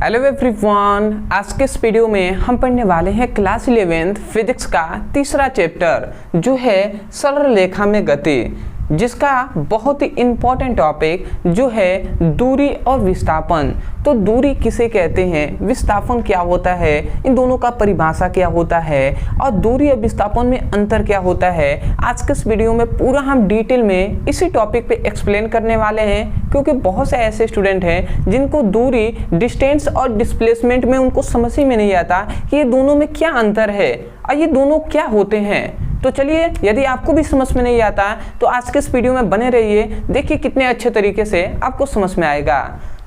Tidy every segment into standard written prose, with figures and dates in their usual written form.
Hello everyone, आज के इस वीडियो में हम पढ़ने वाले हैं क्लास 11th फिजिक्स का तीसरा चैप्टर जो है सरल रेखा में गति, जिसका बहुत ही इम्पोर्टेंट टॉपिक जो है दूरी और विस्थापन। तो दूरी किसे कहते हैं, विस्थापन क्या होता है, इन दोनों का परिभाषा क्या होता है और दूरी और विस्थापन में अंतर क्या होता है, आज के इस वीडियो में पूरा हम डिटेल में इसी टॉपिक पे एक्सप्लेन करने वाले हैं। क्योंकि बहुत से ऐसे स्टूडेंट हैं जिनको दूरी, डिस्टेंस और डिस्प्लेसमेंट में उनको समझ ही में नहीं आता कि ये दोनों में क्या अंतर है और ये दोनों क्या होते हैं। तो चलिए, यदि आपको भी समझ में नहीं आता तो आज के इस वीडियो में बने रहिए, देखिए कितने अच्छे तरीके से आपको समझ में आएगा।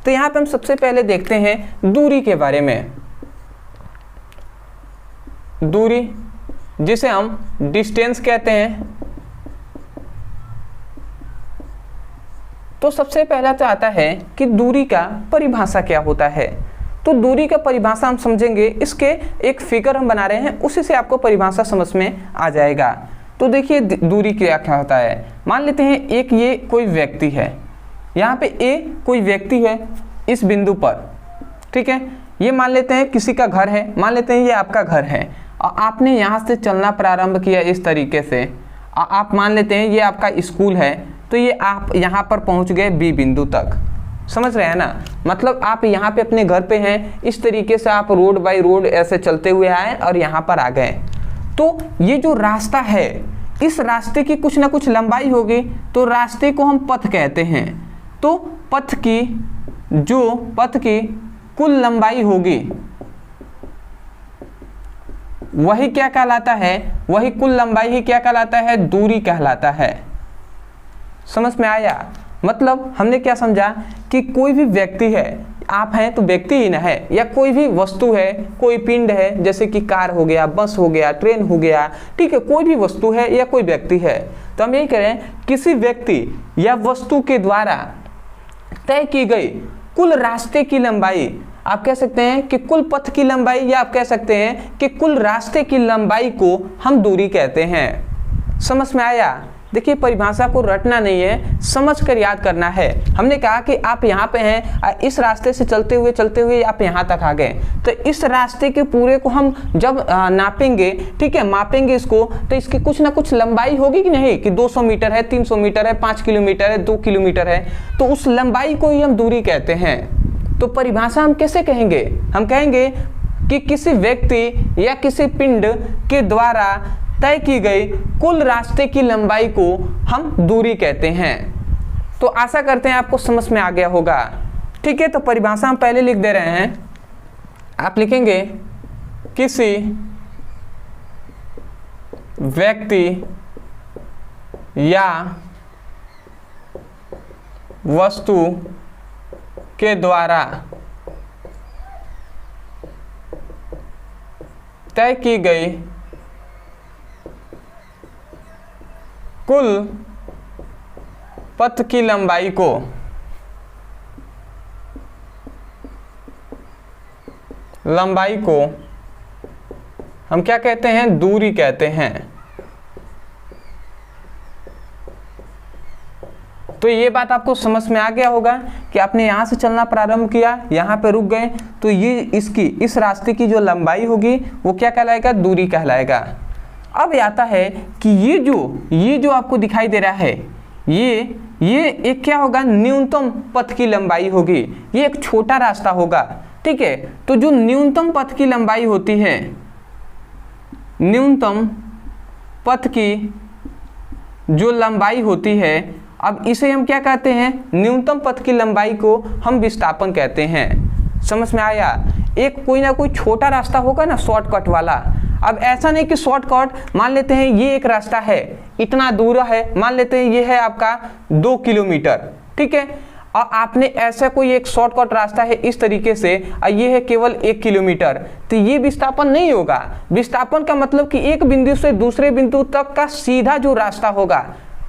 तो यहाँ पे हम सबसे पहले देखते हैं दूरी के बारे में। दूरी जिसे हम डिस्टेंस कहते हैं। तो सबसे पहला तो आता है कि दूरी का परिभाषा क्या होता है। तो दूरी का परिभाषा हम समझेंगे, इसके एक फिगर हम बना रहे हैं, उसी से आपको परिभाषा समझ में आ जाएगा। तो देखिए दूरी क्या क्या होता है। मान लेते हैं एक ये कोई व्यक्ति है, यहाँ पे ए कोई व्यक्ति है इस बिंदु पर, ठीक है। ये मान लेते हैं किसी का घर है, मान लेते हैं ये आपका घर है और आपने यहाँ से चलना प्रारंभ किया इस तरीके से। आप मान लेते हैं ये आपका स्कूल है, तो ये आप यहाँ पर पहुँच गए बी बिंदु तक, समझ रहे हैं ना। मतलब आप यहाँ पे अपने घर पे हैं, इस तरीके से आप रोड बाय रोड ऐसे चलते हुए आए और यहाँ पर आ गए। तो ये जो रास्ता है, इस रास्ते की कुछ ना कुछ लंबाई होगी, तो रास्ते को हम पथ कहते हैं। तो पथ की कुल लंबाई होगी वही क्या कहलाता है, वही कुल लंबाई ही क्या कहलाता है, दूरी कहलाता है। समझ में आया। मतलब हमने क्या समझा कि कोई भी व्यक्ति है, आप हैं तो व्यक्ति ही ना है, या कोई भी वस्तु है, कोई पिंड है, जैसे कि कार हो गया, बस हो गया, ट्रेन हो गया, ठीक है, कोई भी वस्तु है या कोई व्यक्ति है। तो हम यही करें, किसी व्यक्ति या वस्तु के द्वारा तय की गई कुल रास्ते की लंबाई, आप कह सकते हैं कि कुल पथ की लंबाई, या आप कह सकते हैं कि कुल रास्ते की लंबाई को हम दूरी कहते हैं। समझ में आया। देखिए परिभाषा को रटना नहीं है, समझ कर याद करना है। हमने कहा कि आप यहाँ पे हैं, इस रास्ते से चलते हुए आप यहाँ तक आ गए, तो इस रास्ते के पूरे को हम जब नापेंगे, ठीक है, मापेंगे इसको, तो इसकी कुछ ना कुछ लंबाई होगी कि नहीं, कि 200 मीटर है, 300 मीटर है, 5 किलोमीटर है, 2 किलोमीटर है, तो उस लंबाई को ही हम दूरी कहते हैं। तो परिभाषा हम कैसे कहेंगे, हम कहेंगे कि किसी व्यक्ति या किसी पिंड के द्वारा तय की गई कुल रास्ते की लंबाई को हम दूरी कहते हैं। तो आशा करते हैं आपको समझ में आ गया होगा, ठीक है। तो परिभाषा हम पहले लिख दे रहे हैं, आप लिखेंगे किसी व्यक्ति या वस्तु के द्वारा तय की गई कुल पथ की लंबाई को हम क्या कहते हैं, दूरी कहते हैं। तो ये बात आपको समझ में आ गया होगा कि आपने यहाँ से चलना प्रारंभ किया, यहाँ पे रुक गए, तो ये इस रास्ते की जो लंबाई होगी वो क्या कहलाएगा, दूरी कहलाएगा। अब आता है कि ये जो आपको दिखाई दे रहा है, ये एक क्या होगा, न्यूनतम पथ की लंबाई होगी। ये एक छोटा रास्ता होगा, ठीक है। तो जो न्यूनतम पथ की लंबाई होती है, न्यूनतम पथ की जो लंबाई होती है, अब इसे हम क्या कहते हैं, न्यूनतम पथ की लंबाई को हम विस्थापन कहते हैं। समझ में आया। एक कोई ना कोई छोटा रास्ता होगा ना, शॉर्टकट वाला। अब ऐसा नहीं कि शॉर्टकट, मान लेते हैं ये एक रास्ता है, इतना दूर है, मान लेते हैं ये है आपका 2 किलोमीटर, ठीक है, और आपने ऐसा कोई एक शॉर्टकट रास्ता है इस तरीके से, और ये है केवल 1 किलोमीटर, तो ये विस्थापन नहीं होगा। विस्थापन का मतलब कि एक बिंदु से दूसरे बिंदु तक का सीधा जो रास्ता होगा,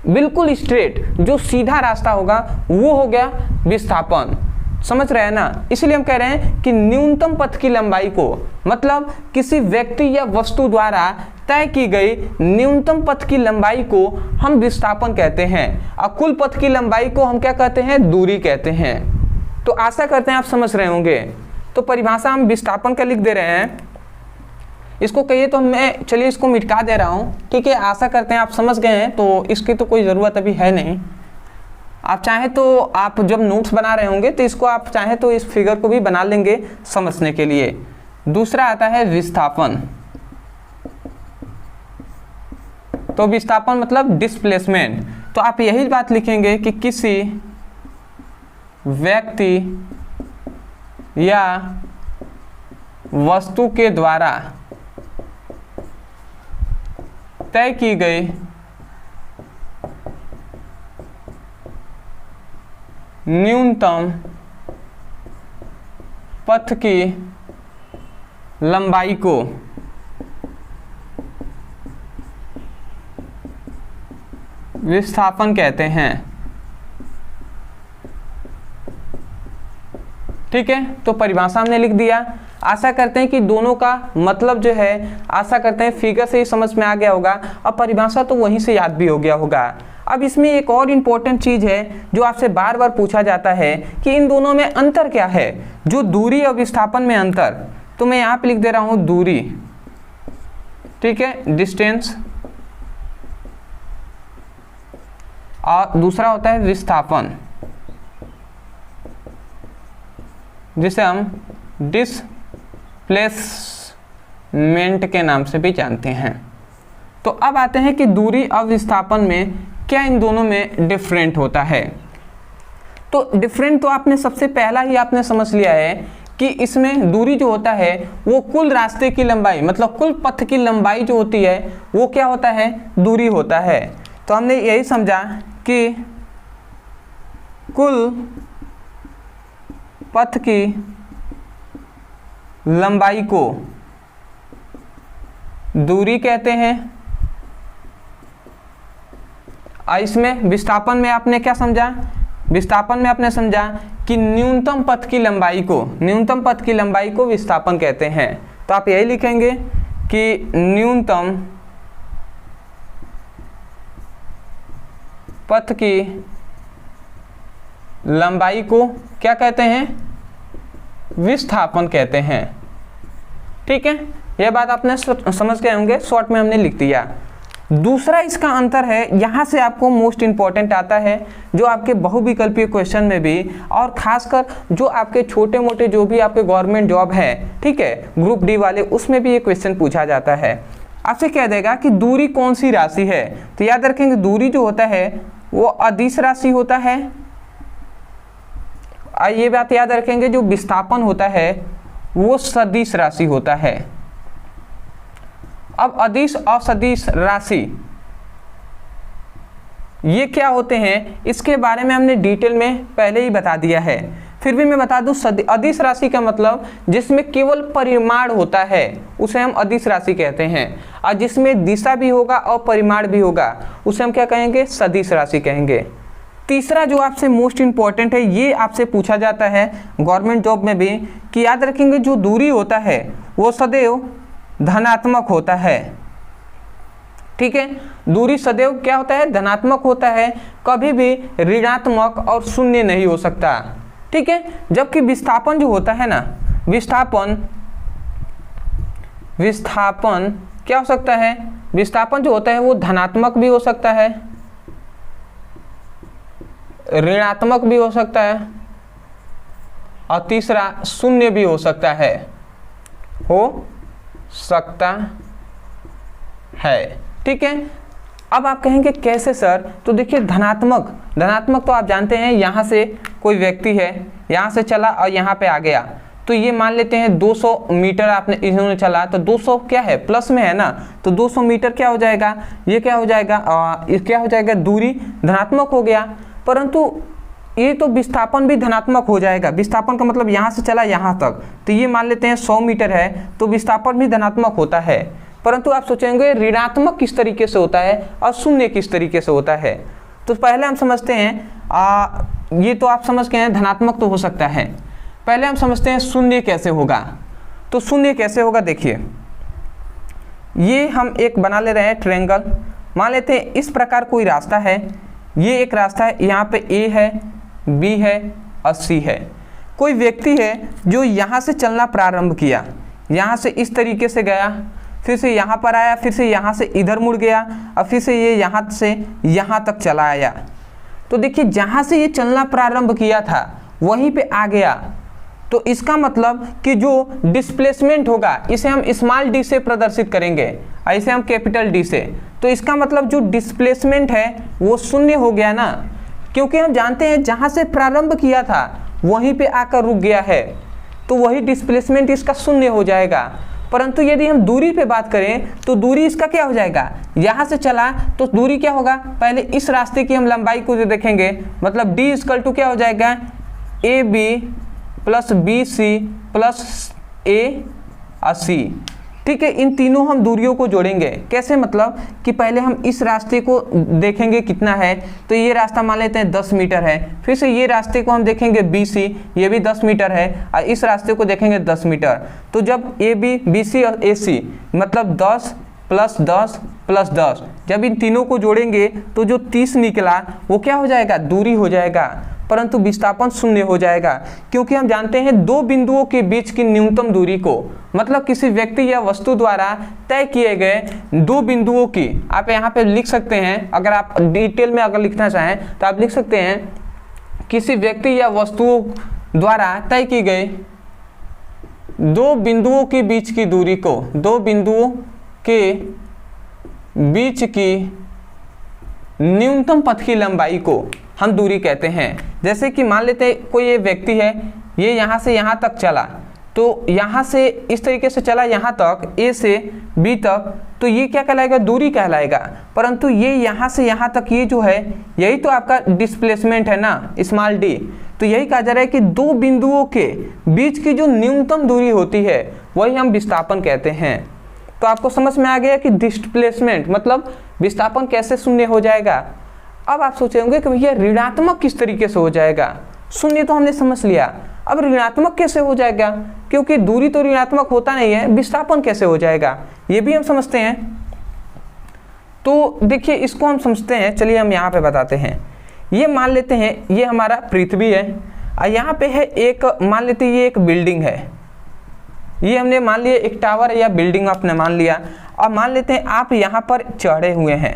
बिल्कुल स्ट्रेट जो सीधा रास्ता होगा, वो हो गया विस्थापन। समझ रहे हैं ना। इसलिए हम कह रहे हैं कि न्यूनतम पथ की लंबाई को, मतलब किसी व्यक्ति या वस्तु द्वारा तय की गई न्यूनतम पथ की लंबाई को हम विस्थापन कहते हैं, और कुल पथ की लंबाई को हम क्या कहते हैं, दूरी कहते हैं। तो आशा करते हैं आप समझ रहे होंगे। तो परिभाषा हम विस्थापन का लिख दे रहे हैं। इसको कहिए तो मैं चलिए इसको मिटा दे रहा हूँ, ठीक है। आशा करते हैं आप समझ गए हैं, तो इसकी तो कोई ज़रूरत अभी है नहीं। आप चाहें तो आप जब नोट्स बना रहे होंगे तो इसको आप चाहें तो इस फिगर को भी बना लेंगे समझने के लिए। दूसरा आता है विस्थापन। तो विस्थापन मतलब डिस्प्लेसमेंट। तो आप यही बात लिखेंगे कि किसी व्यक्ति या वस्तु के द्वारा तय की गई न्यूनतम पथ की लंबाई को विस्थापन कहते हैं, ठीक है। तो परिभाषा हमने लिख दिया। आशा करते हैं कि दोनों का मतलब जो है, आशा करते हैं फिगर से ही समझ में आ गया होगा, अब परिभाषा तो वहीं से याद भी हो गया होगा। अब इसमें एक और इम्पोर्टेंट चीज़ है जो आपसे बार बार पूछा जाता है कि इन दोनों में अंतर क्या है, जो दूरी और विस्थापन में अंतर। तो मैं यहाँ पे लिख दे रहा हूँ दूरी, ठीक है, डिस्टेंस, और दूसरा होता है विस्थापन, जिसे हम डिस्प्लेसमेंट के नाम से भी जानते हैं। तो अब आते हैं कि दूरी और विस्थापन में क्या इन दोनों में डिफरेंट होता है। तो डिफरेंट तो आपने सबसे पहला ही आपने समझ लिया है कि इसमें दूरी जो होता है वो कुल रास्ते की लंबाई, मतलब कुल पथ की लंबाई जो होती है वो क्या होता है, दूरी होता है। तो हमने यही समझा कि कुल पथ की लंबाई को दूरी कहते हैं। इसमें विस्थापन में आपने क्या समझा, विस्थापन में आपने समझा कि न्यूनतम पथ की लंबाई को, न्यूनतम पथ की लंबाई को विस्थापन कहते हैं। तो आप यही लिखेंगे कि न्यूनतम पथ की लंबाई को क्या कहते हैं, विस्थापन कहते हैं, ठीक है। यह बात आपने समझ गए होंगे, शॉर्ट में हमने लिख दिया। दूसरा इसका अंतर है, यहाँ से आपको मोस्ट इंपॉर्टेंट आता है, जो आपके बहुविकल्पीय क्वेश्चन में भी, और खासकर जो आपके छोटे मोटे जो भी आपके गवर्नमेंट जॉब है, ठीक है, ग्रुप डी वाले, उसमें भी ये क्वेश्चन पूछा जाता है। आपसे कह देगा कि दूरी कौन सी राशि है। तो याद रखेंगे दूरी जो होता है वो अदिश राशि होता है। ये बात याद रखेंगे, जो विस्थापन होता है वो सदिश राशि होता है। अब अदिश और सदिश राशि ये क्या होते हैं, इसके बारे में हमने डिटेल में पहले ही बता दिया है, फिर भी मैं बता दूं। अदिश राशि का मतलब जिसमें केवल परिमाण होता है उसे हम अदिश राशि कहते हैं, और जिसमें दिशा भी होगा और परिमाण भी होगा उसे हम क्या कहेंगे, सदिश राशि कहेंगे। तीसरा जो आपसे मोस्ट इंपॉर्टेंट है, ये आपसे पूछा जाता है गवर्नमेंट जॉब में भी, कि याद रखेंगे जो दूरी होता है वो सदैव धनात्मक होता है, ठीक है। दूरी सदैव क्या होता है, धनात्मक होता है, कभी भी ऋणात्मक और शून्य नहीं हो सकता, ठीक है। जबकि विस्थापन जो होता है ना, विस्थापन क्या हो सकता है, विस्थापन जो होता है वो धनात्मक भी हो सकता है, ऋणात्मक भी हो सकता है, और तीसरा शून्य भी हो सकता है, ठीक है। अब आप कहेंगे कैसे सर। तो देखिए धनात्मक तो आप जानते हैं, यहाँ से कोई व्यक्ति है, यहाँ से चला और यहाँ पे आ गया, तो ये मान लेते हैं 200 मीटर आपने इन्होंने चला, तो 200 क्या है, प्लस में है ना, तो 200 मीटर क्या हो जाएगा, ये क्या हो जाएगा, क्या हो जाएगा, दूरी धनात्मक हो गया। परंतु ये तो विस्थापन भी धनात्मक हो जाएगा। विस्थापन का मतलब यहाँ से चला यहाँ तक, तो ये मान लेते हैं 100 मीटर है, तो विस्थापन भी धनात्मक होता है। परंतु आप सोचेंगे ऋणात्मक किस तरीके से होता है और शून्य किस तरीके से होता है। तो पहले हम समझते हैं, ये तो आप समझ गए हैं धनात्मक तो हो सकता है, पहले हम समझते हैं शून्य कैसे होगा। तो शून्य कैसे होगा, देखिए ये हम एक बना ले रहे हैं ट्रायंगल, मान लेते हैं इस प्रकार कोई रास्ता है, ये एक रास्ता है, यहाँ पे ए है, बी है और सी है। कोई व्यक्ति है जो यहाँ से चलना प्रारंभ किया, यहाँ से इस तरीके से गया, फिर से यहाँ पर आया, फिर से यहाँ से इधर मुड़ गया और फिर से ये यहाँ से यहाँ तक चला आया। तो देखिए जहाँ से ये चलना प्रारंभ किया था वहीं पे आ गया। तो इसका मतलब कि जो डिस्प्लेसमेंट होगा इसे हम स्मॉल डी से प्रदर्शित करेंगे, ऐसे हम कैपिटल डी से। तो इसका मतलब जो डिस्प्लेसमेंट है वो शून्य हो गया ना, क्योंकि हम जानते हैं जहाँ से प्रारंभ किया था वहीं पे आकर रुक गया है, तो वही डिस्प्लेसमेंट इसका शून्य हो जाएगा। परंतु यदि हम दूरी पे बात करें तो दूरी इसका क्या हो जाएगा, यहाँ से चला तो दूरी क्या होगा, पहले इस रास्ते की हम लंबाई को देखेंगे, मतलब d इक्वल टू क्या हो जाएगा, A B plus B C plus A C. ठीक है, इन तीनों हम दूरियों को जोड़ेंगे। कैसे, मतलब कि पहले हम इस रास्ते को देखेंगे कितना है, तो ये रास्ता मान लेते हैं 10 मीटर है, फिर से ये रास्ते को हम देखेंगे BC, ये भी 10 मीटर है, और इस रास्ते को देखेंगे 10 मीटर। तो जब AB, BC और AC मतलब 10 प्लस 10 प्लस 10, जब इन तीनों को जोड़ेंगे तो जो 30 निकला वो क्या हो जाएगा, दूरी हो जाएगा, परंतु विस्थापन शून्य हो जाएगा, क्योंकि हम जानते हैं दो बिंदुओं के बीच की न्यूनतम दूरी को, मतलब किसी व्यक्ति या वस्तु द्वारा तय किए गए दो बिंदुओं की, आप यहाँ पे लिख सकते हैं, अगर आप डिटेल में अगर लिखना चाहें तो आप लिख सकते हैं किसी व्यक्ति या वस्तुओं द्वारा तय की गई दो बिंदुओं के बीच की दूरी को, दो बिंदुओं के बीच की न्यूनतम पथ की लंबाई को हम दूरी कहते हैं। जैसे कि मान लेते हैं कोई ये व्यक्ति है, ये यहाँ से यहाँ तक चला, तो यहाँ से इस तरीके से चला यहाँ तक, A से B तक, तो ये क्या कहलाएगा, दूरी कहलाएगा। परंतु ये यहाँ से यहाँ तक ये जो है यही तो आपका डिस्प्लेसमेंट है ना, स्मॉल d। तो यही कहा जा रहा है कि दो बिंदुओं के बीच की जो न्यूनतम दूरी होती है वही हम विस्थापन कहते हैं। तो आपको समझ में आ गया कि डिस्प्लेसमेंट मतलब विस्थापन कैसे शून्य हो जाएगा। अब आप सोचेंगे कि भैया ऋणात्मक किस तरीके से हो जाएगा, शून्य तो हमने समझ लिया, अब ऋणात्मक कैसे हो जाएगा, क्योंकि दूरी तो ऋणात्मक होता नहीं है, विस्थापन कैसे हो जाएगा ये भी हम समझते हैं। तो देखिए इसको हम समझते हैं, चलिए हम यहाँ पे बताते हैं। ये मान लेते हैं ये हमारा पृथ्वी है, और यहाँ पे है एक, मान लेते हैं ये एक बिल्डिंग है, ये हमने मान लिया एक टावर या बिल्डिंग आपने मान लिया। और मान लेते हैं आप यहाँ पर चढ़े हुए हैं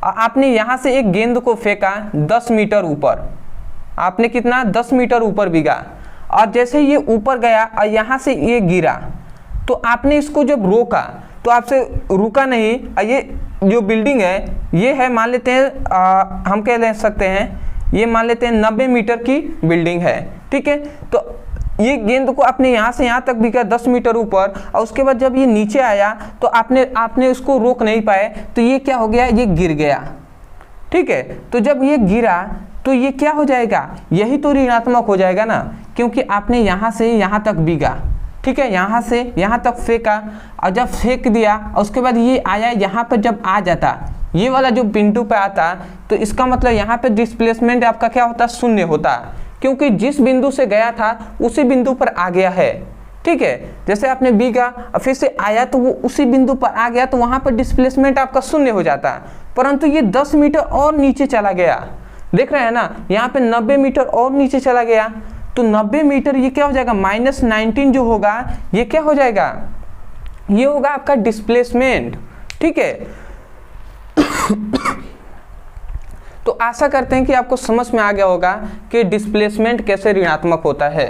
और आपने यहाँ से एक गेंद को फेंका 10 मीटर ऊपर, आपने कितना 10 मीटर ऊपर बिगा, और जैसे ये ऊपर गया और यहाँ से ये गिरा, तो आपने इसको जब रोका तो आपसे रुका नहीं। ये जो बिल्डिंग है ये है, मान लेते हैं हम कह ले सकते हैं ये मान लेते हैं 90 मीटर की बिल्डिंग है, ठीक है। तो ये गेंद को आपने यहाँ से यहाँ तक बिका 10 मीटर ऊपर, और उसके बाद जब ये नीचे आया तो आपने उसको रोक नहीं पाए, तो ये क्या हो गया, ये गिर गया, ठीक है। तो जब ये गिरा तो ये क्या हो जाएगा, यही तो ऋणात्मक हो जाएगा ना, क्योंकि आपने यहाँ से यहाँ तक बिगा, ठीक है, यहाँ से यहाँ तक फेंका, और जब फेंक दिया और उसके बाद ये आया यहाँ पर, जब आ जाता ये वाला जो बिंदु पे आता, तो इसका मतलब यहाँ पे डिस्प्लेसमेंट आपका क्या होता, शून्य होता, क्योंकि जिस बिंदु से गया था उसी बिंदु पर आ गया है, ठीक है। जैसे आपने बीगा और फिर से आया तो वो उसी बिंदु पर आ गया, तो वहां पर डिस्प्लेसमेंट आपका शून्य हो जाता। परंतु ये 10 मीटर और नीचे चला गया, देख रहे हैं ना, यहाँ पे 90 मीटर और नीचे चला गया, तो 90 मीटर ये क्या हो जाएगा, -19 जो होगा ये क्या हो जाएगा, ये होगा आपका डिस्प्लेसमेंट, ठीक है। तो आशा करते हैं कि आपको समझ में आ गया होगा कि डिस्प्लेसमेंट कैसे ऋणात्मक होता है।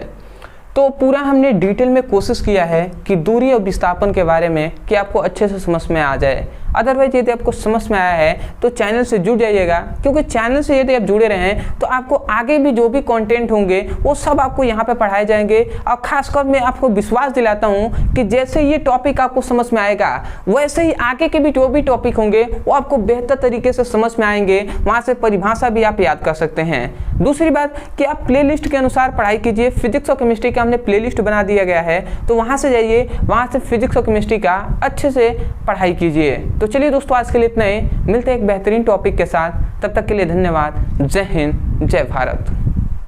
तो पूरा हमने डिटेल में कोशिश किया है कि दूरी और विस्थापन के बारे में कि आपको अच्छे से समझ में आ जाए। अदरवाइज यदि आपको समझ में आया है तो चैनल से जुड़ जाइएगा, क्योंकि चैनल से यदि आप जुड़े रहें तो आपको आगे भी जो भी कंटेंट होंगे वो सब आपको यहाँ पे पढ़ाए जाएंगे। और खासकर मैं आपको विश्वास दिलाता हूँ कि जैसे ये टॉपिक आपको समझ में आएगा वैसे ही आगे के भी जो भी टॉपिक होंगे वो आपको बेहतर तरीके से समझ में आएंगे, वहाँ से परिभाषा भी आप याद कर सकते हैं। दूसरी बात कि आप प्लेलिस्ट के अनुसार पढ़ाई कीजिए, फिजिक्स और केमिस्ट्री का हमने प्लेलिस्ट बना दिया गया है, तो वहाँ से जाइए, वहाँ से फिजिक्स और केमिस्ट्री का अच्छे से पढ़ाई कीजिए। तो चलिए दोस्तों आज के लिए इतना ही, मिलते हैं एक बेहतरीन टॉपिक के साथ, तब तक के लिए धन्यवाद। जय हिंद, जय भारत।